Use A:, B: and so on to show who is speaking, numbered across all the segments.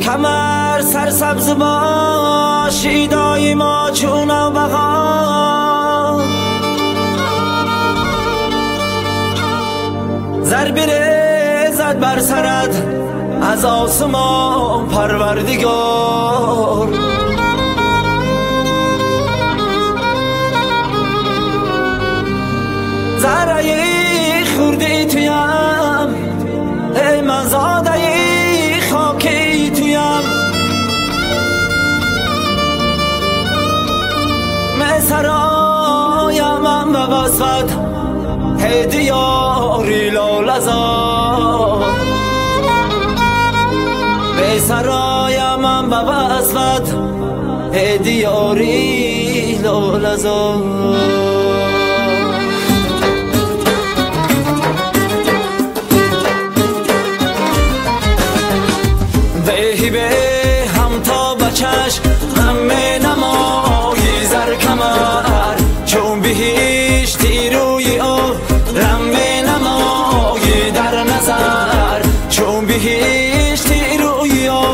A: کمر سرسبز باشی دایما چون بقا ضربی رزد بر سرت از آسمان پروردگار ذره خوردی تویم ای من زاده خاکی تویم سرایم من به وصفت ای دیاری لالزار به سرایم من به وصفت ای دیاری لالزار به هم تا بچش همه نمایی زر کمر چون بهیش تیروی او رمه نمایی در نظر چون بهیش تیروی او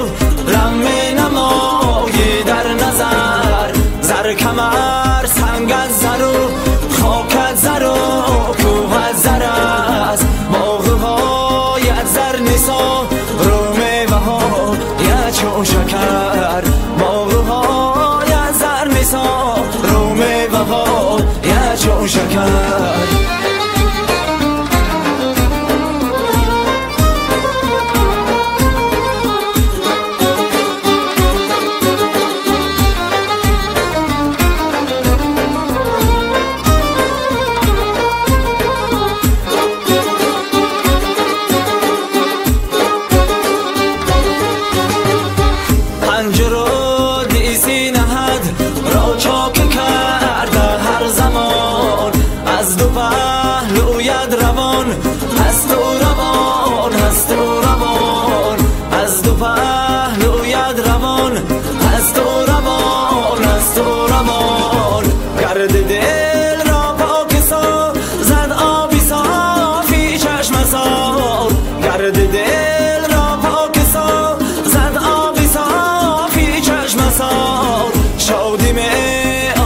A: رمه نمایی در نظر زر کمر سنگت زر و خاکت زر و کوهت زر است باغهایت زر نیسا چون شکر باغهای زر میسا رو میوه ها یا چون شکر از دو پهلویت روان هست و روان هست و روان از دو پهلویت روان هست و روان هست و روان گرد دل را پاک سا زد آبی صافی چشم سار گرد دل را پاک سا زد آبی صافی چشم سار شادی می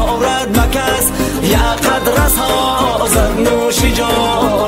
A: آورد مکس یا قدر سازد نوشی جان